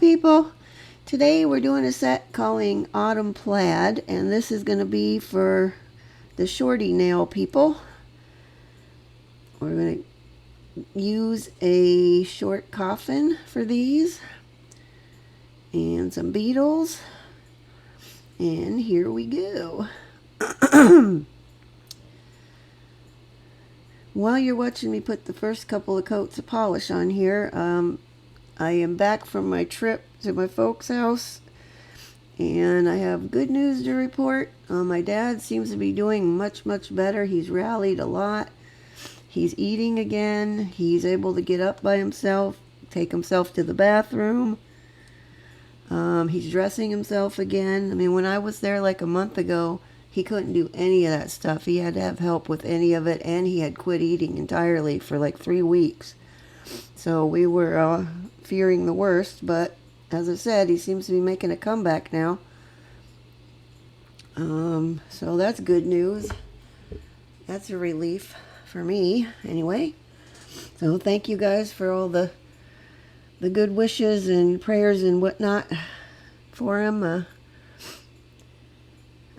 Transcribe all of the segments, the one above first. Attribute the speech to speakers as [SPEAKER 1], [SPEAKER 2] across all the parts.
[SPEAKER 1] people. Today we're doing a set calling Autumn Plaid, and this is going to be for the shorty nail people. We're going to use a short coffin for these and some Beetles, and here we go. While you're watching me put the first couple of coats of polish on here, I am back from my trip to my folks' house, and I have good news to report. My dad seems to be doing much better. He's rallied a lot. He's eating again. He's able to get up by himself, take himself to the bathroom. He's dressing himself again. I mean, when I was there like a month ago, he couldn't do any of that stuff. He had to have help with any of it, and he had quit eating entirely for like 3 weeks. So we were fearing the worst, but as I said, he seems to be making a comeback now. So that's good news. That's a relief for me, anyway. So thank you guys for all the good wishes and prayers and whatnot for him.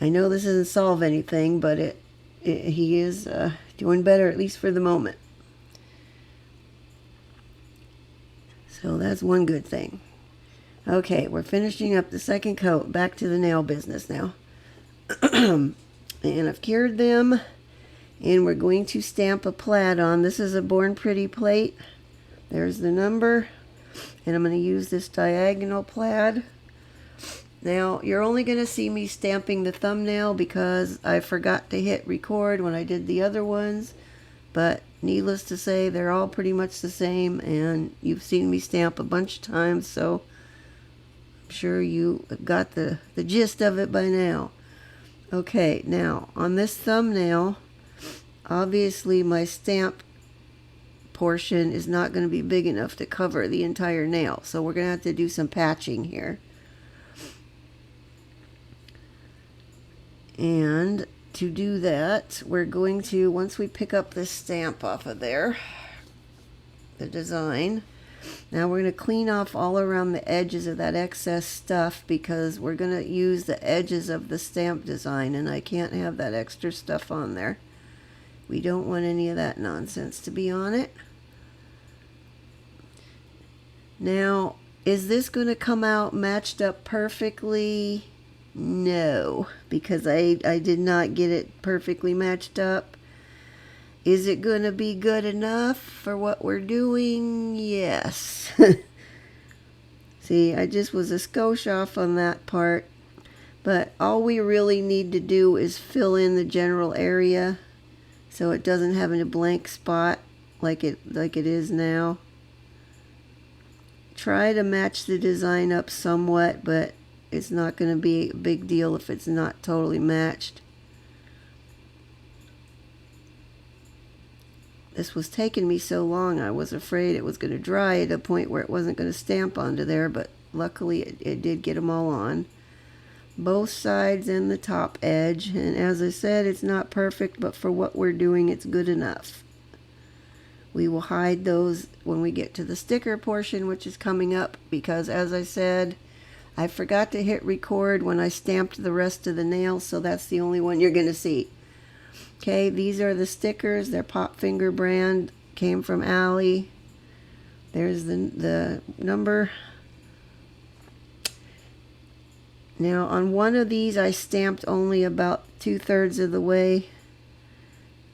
[SPEAKER 1] I know this doesn't solve anything, but he is doing better, at least for the moment. So that's one good thing. Okay, we're finishing up the second coat. Back to the nail business now. And I've cured them, and we're going to stamp a plaid on. This is a Born Pretty plate. There's the number, and I'm going to use this diagonal plaid. Now, you're only going to see me stamping the thumbnail because I forgot to hit record when I did the other ones, but needless to say, they're all pretty much the same, and you've seen me stamp a bunch of times, so I'm sure you got the gist of it by now. Okay, now, on this thumbnail, obviously my stamp portion is not going to be big enough to cover the entire nail, so we're going to have to do some patching here. And to do that, we're going to, once we pick up this stamp off of there, the design, now we're going to clean off all around the edges of that excess stuff because we're going to use the edges of the stamp design, and I can't have that extra stuff on there. We don't want any of that nonsense to be on it. Now, is this going to come out matched up perfectly? No, because I did not get it perfectly matched up. Is it going to be good enough for what we're doing? Yes. See, I just was a skosh off on that part. But all we really need to do is fill in the general area so it doesn't have a blank spot like it is now. Try to match the design up somewhat, but it's not going to be a big deal if it's not totally matched. This was taking me so long, I was afraid it was going to dry at a point where it wasn't going to stamp onto there, but luckily it did get them all on. Both sides and the top edge, and as I said, it's not perfect, but for what we're doing, it's good enough. We will hide those when we get to the sticker portion, which is coming up, because as I said, I forgot to hit record when I stamped the rest of the nails, so that's the only one you're going to see. Okay, these are the stickers. They're Pop Finger brand. Came from Allie. There's the number. Now, on one of these, I stamped only about 2/3 of the way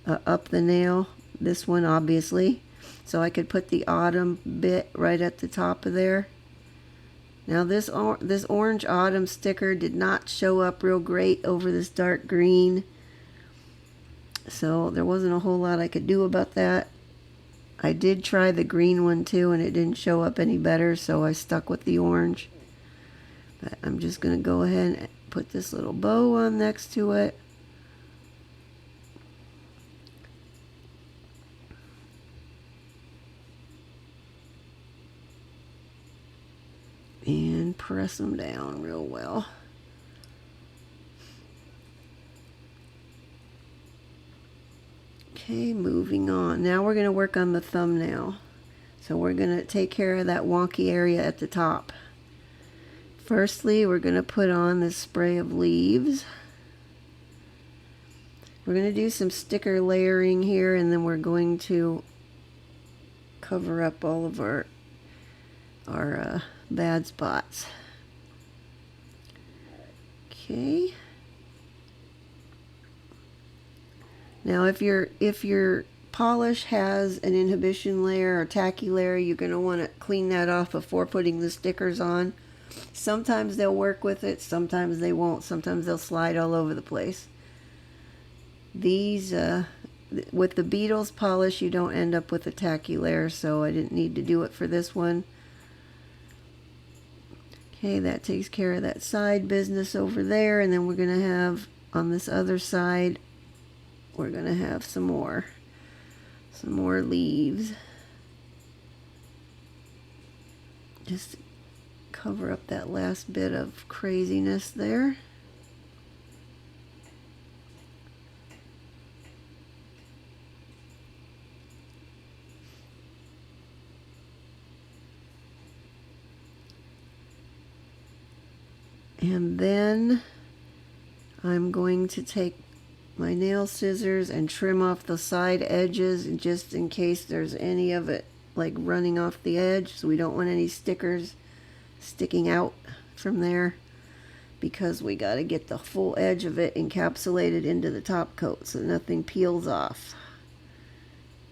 [SPEAKER 1] up the nail. This one, obviously. So I could put the autumn bit right at the top of there. Now this orange autumn sticker did not show up real great over this dark green, so there wasn't a whole lot I could do about that. I did try the green one too, and it didn't show up any better, so I stuck with the orange. But I'm just going to go ahead and put this little bow on next to it. And press them down real well. Okay, moving on. Now we're going to work on the thumbnail. So we're going to take care of that wonky area at the top. Firstly, we're going to put on this spray of leaves. We're going to do some sticker layering here, and then we're going to cover up all of our bad spots. Okay. Now if your polish has an inhibition layer or tacky layer, you're going to want to clean that off before putting the stickers on. Sometimes they'll work with it, sometimes they won't. Sometimes they'll slide all over the place. These, with the Beetles polish, you don't end up with a tacky layer, so I didn't need to do it for this one. Okay, that takes care of that side business over there, and then we're going to have, on this other side, we're going to have some more leaves. Just cover up that last bit of craziness there. And then I'm going to take my nail scissors and trim off the side edges, just in case there's any of it like running off the edge, so we don't want any stickers sticking out from there, because we got to get the full edge of it encapsulated into the top coat so nothing peels off.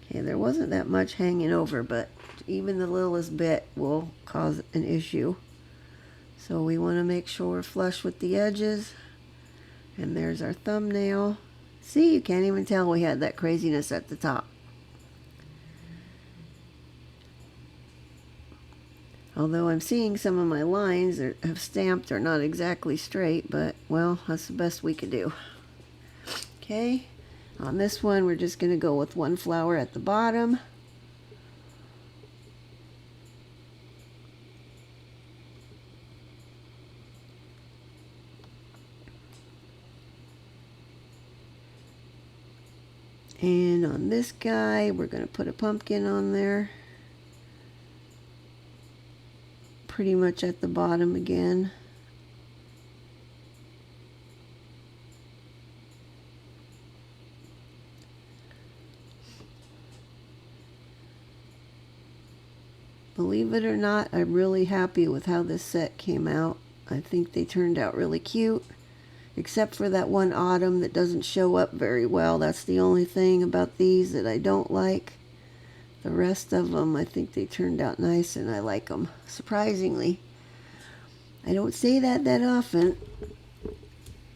[SPEAKER 1] Okay, there wasn't that much hanging over, but even the littlest bit will cause an issue. So we want to make sure we're flush with the edges. And there's our thumbnail. See, you can't even tell we had that craziness at the top. Although I'm seeing some of my lines that have stamped are not exactly straight, but, well, that's the best we could do. Okay, on this one we're just going to go with one flower at the bottom. And on this guy, we're going to put a pumpkin on there. Pretty much at the bottom again. Believe it or not, I'm really happy with how this set came out. I think they turned out really cute. Except for that one autumn that doesn't show up very well. That's the only thing about these that I don't like. The rest of them, I think they turned out nice and I like them, surprisingly. I don't say that often,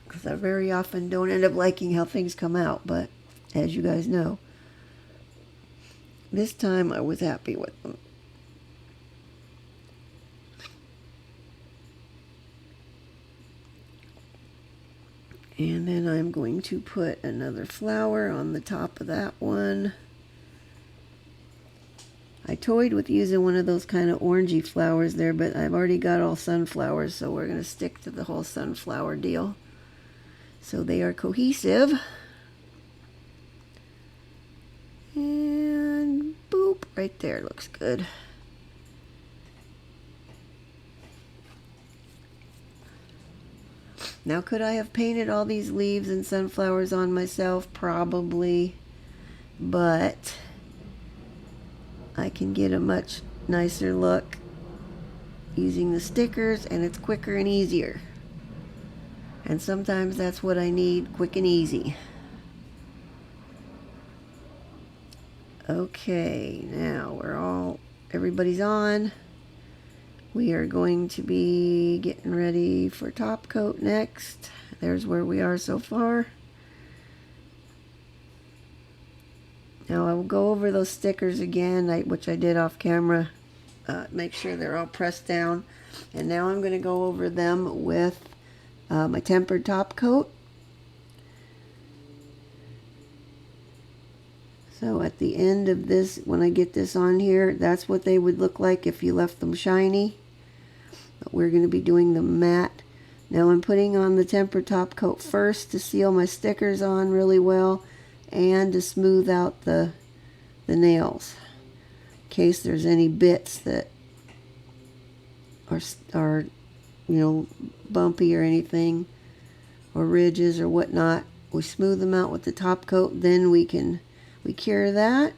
[SPEAKER 1] because I very often don't end up liking how things come out, but as you guys know, this time I was happy with them. And then I'm going to put another flower on the top of that one. I toyed with using one of those kind of orangey flowers there, but I've already got all sunflowers, so we're going to stick to the whole sunflower deal. So they are cohesive. And boop, right there, looks good. Now, could I have painted all these leaves and sunflowers on myself? Probably. But I can get a much nicer look using the stickers, and it's quicker and easier. And sometimes that's what I need, quick and easy. Okay, now everybody's on. We are going to be getting ready for top coat next. There's where we are so far. Now I will go over those stickers again, which I did off camera. Make sure they're all pressed down. And now I'm going to go over them with my tempered top coat. So at the end of this, when I get this on here, that's what they would look like if you left them shiny. But we're going to be doing them matte. Now I'm putting on the tempered top coat first to seal my stickers on really well and to smooth out the nails in case there's any bits that are bumpy or anything, or ridges or whatnot. We smooth them out with the top coat, then we cure that,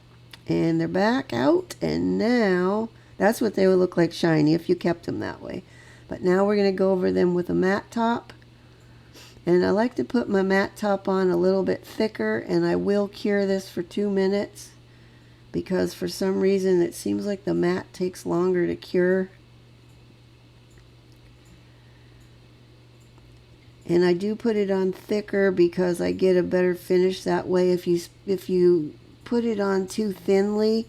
[SPEAKER 1] and they're back out, and now that's what they would look like shiny if you kept them that way. But now we're going to go over them with a matte top, and I like to put my matte top on a little bit thicker, and I will cure this for 2 minutes because for some reason it seems like the matte takes longer to cure. And I do put it on thicker because I get a better finish that way. If you put it on too thinly,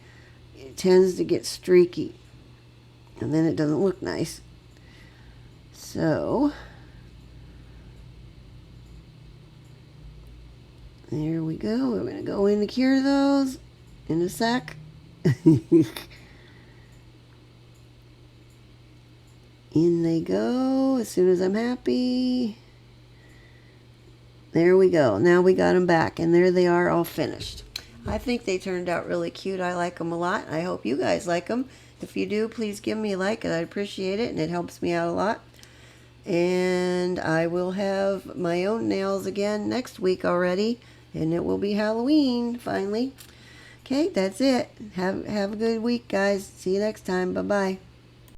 [SPEAKER 1] it tends to get streaky, and then it doesn't look nice. So there we go. We're going to go in to cure those in a sec. In they go as soon as I'm happy. There we go. Now we got them back, and there they are, all finished. I think they turned out really cute. I like them a lot. I hope you guys like them. If you do, please give me a like, and I'd appreciate it, and it helps me out a lot. And I will have my own nails again next week already, and it will be Halloween finally. Okay, that's it. Have a good week, guys. See you next time. Bye-bye.